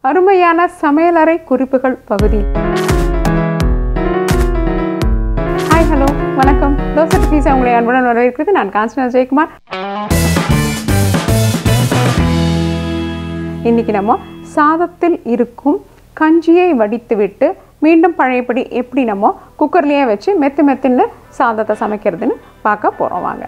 அருமையான சமையலறை குறிப்புகள் பகுதி. ஹாய், ஹலோ, வணக்கம். தோசை பீஸா உங்களை அன்புடன் வரவேற்கிறது. நான் காஞ்சனா ஜெயக்குமார். இன்னைக்கு நம்ம சாதத்தில் இருக்கும் கஞ்சியை வடித்துவிட்டு மீண்டும் பழையபடி எப்படி நம்ம குக்கர்லேயே வச்சு மெத்துன்னு சாதத்தை சமைக்கிறதுன்னு பார்க்க போகிறோம். வாங்க.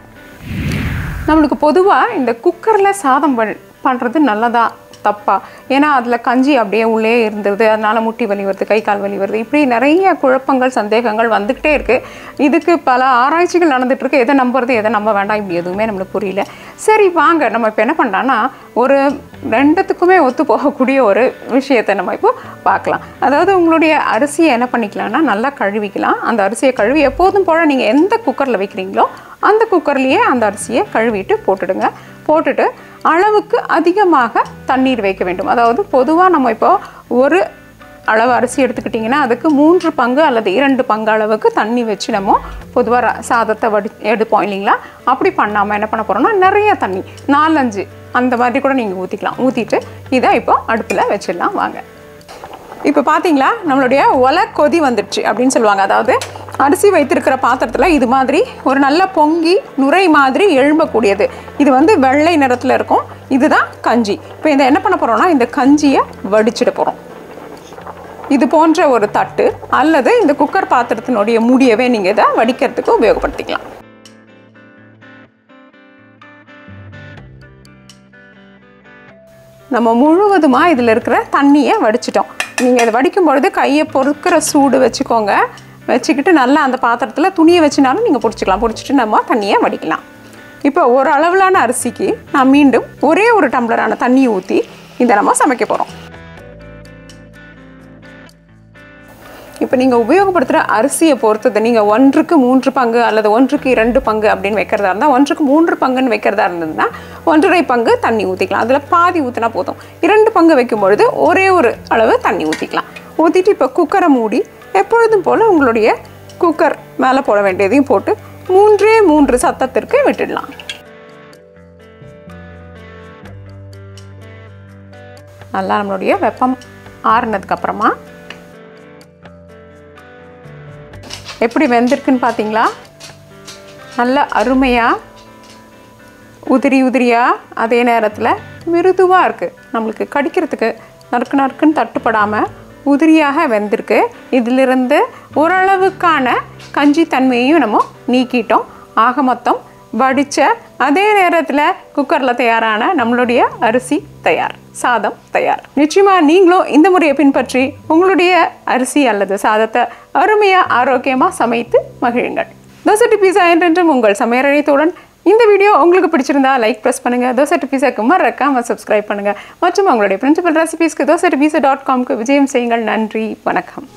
நம்மளுக்கு பொதுவாக இந்த குக்கரில் சாதம் பண்ணுறது நல்லதா தப்பா? ஏன்னா அதில் கஞ்சி அப்படியே உள்ளே இருந்துருது, அதனால் முட்டி வலி வருது, கை கால் வலி வருது, இப்படி நிறைய குழப்பங்கள் சந்தேகங்கள் வந்துக்கிட்டே இருக்குது. இதுக்கு பல ஆராய்ச்சிகள் நடந்துகிட்ருக்கு. எதை நம்புறது எதை நம்ப வேண்டாம், இப்படி எதுவுமே நம்மளுக்கு புரியல. சரி, வாங்க நம்ம இப்போ என்ன பண்ணுறோன்னா ஒரு ரெண்டுத்துக்குமே ஒத்து போகக்கூடிய ஒரு விஷயத்தை நம்ம இப்போ பார்க்கலாம். அதாவது உங்களுடைய அரிசியை என்ன பண்ணிக்கலாம்னா நல்லா கழுவிக்கலாம். அந்த அரிசியை கழுவி எப்போதும் போல் நீங்கள் எந்த குக்கரில் வைக்கிறீங்களோ அந்த குக்கர்லேயே அந்த அரிசியை கழுவிட்டு போட்டுடுங்க. போட்டுட்டு அளவுக்கு அதிகமாக தண்ணீர் வைக்க வேண்டும். அதாவது பொதுவாக நம்ம இப்போ ஒரு அளவு அரிசி எடுத்துக்கிட்டிங்கன்னா அதுக்கு 3 பங்கு அல்லது 2 பங்கு அளவுக்கு தண்ணி வச்சு நம்ம பொதுவாக சாதத்தை எடுப்போம் இல்லைங்களா? அப்படி பண்ணாமல் என்ன பண்ண போகிறோம்னா நிறைய தண்ணி 4-5 அந்த மாதிரி கூட நீங்கள் ஊற்றிக்கலாம். ஊற்றிட்டு இதை இப்போ அடுப்பில் வச்சிடலாம். வாங்க. இப்போ பார்த்தீங்களா, நம்மளுடைய ஒலை கொதி வந்துடுச்சு அப்படின்னு சொல்லுவாங்க. அதாவது அரிசி வைத்திருக்கிற பாத்திரத்தில் இது மாதிரி ஒரு நல்ல பொங்கி நுரை மாதிரி எழும்பக்கூடியது. இது வெள்ளை நிறத்தில் இருக்கும். இதுதான் கஞ்சி. இப்போ இதை என்ன பண்ண போகிறோம்னா இந்த கஞ்சியை வடிச்சிட போகிறோம். இது போன்ற ஒரு தட்டு அல்லது இந்த குக்கர் பாத்திரத்தினுடைய மூடியவே நீங்கள் இதை வடிக்கிறதுக்கு உபயோகப்படுத்திக்கலாம். நம்ம முழுவதுமாக இதில் இருக்கிற தண்ணியை வடிச்சிட்டோம். நீங்கள் இதை வடிக்கும் பொழுது கையை பொறுக்கிற சூடு வச்சுக்கோங்க. வச்சுக்கிட்டு நல்லா அந்த பாத்திரத்தில் துணியை வச்சுனாலும் நீங்கள் பிடிச்சிக்கலாம். பிடிச்சிட்டு நம்ம தண்ணியை வடிக்கலாம். இப்போ ஒரு அளவிலான அரிசிக்கு நான் மீண்டும் ஒரே ஒரு டம்ளரான தண்ணியை ஊற்றி இதை நம்ம சமைக்க போகிறோம். இப்போ நீங்கள் உபயோகப்படுத்துகிற அரிசியை பொறுத்தது நீங்கள் 1க்கு 3 பங்கு அல்லது 1க்கு 2 பங்கு அப்படின்னு வைக்கிறதா இருந்தால் 1க்கு 3 பங்குன்னு வைக்கிறதா இருந்ததுன்னா 1.5 பங்கு தண்ணி ஊற்றிக்கலாம். அதில் பாதி ஊற்றினா போதும். 2 பங்கு வைக்கும் பொழுது ஒரே ஒரு அளவு தண்ணி ஊற்றிக்கலாம். ஊற்றிட்டு இப்போ குக்கரை மூடி எப்பொழுதும் போல் உங்களுடைய குக்கர் மேலே போட வேண்டியதையும் போட்டு 3 சத்தத்திற்கு விட்டுடலாம். நல்லா நம்மளுடைய வெப்பம் ஆறுனதுக்கப்புறமா எப்படி வெந்திருக்குன்னு பார்த்தீங்களா? நல்ல அருமையாக உதிரியாக அதே நேரத்தில் மிருதுவாக இருக்குது. நம்மளுக்கு கடிக்கிறதுக்கு நறுக்குன்னு தட்டுப்படாமல் உதிரியாக வெந்திருக்கு. இதிலிருந்து ஓரளவுக்கான கஞ்சி தன்மையையும் நம்ம நீக்கிட்டோம். ஆக மொத்தம் வடித்த அதே நேரத்தில் குக்கரில் தயாரான நம்மளுடைய அரிசி தயார், சாதம் தயார். நிச்சயமாக நீங்களும் இந்த முறையை பின்பற்றி உங்களுடைய அரிசி அல்லது சாதத்தை அருமையாக ஆரோக்கியமாக சமைத்து மகிழுங்கள். தோசை பீஸா என்றென்றும் உங்கள் சமையலறையத்துடன். இந்த வீடியோ உங்களுக்கு பிடிச்சிருந்தா லைக் ப்ரெஸ் பண்ணுங்கள். தோசை பீஸாக்கு மறக்காமல் சப்ஸ்கிரைப் பண்ணுங்கள். மற்றும் உங்களுடைய பிரின்சிபல் ரெசிபீஸ்க்கு dosa2pizza.com விஜயம் செய்யுங்கள். நன்றி, வணக்கம்.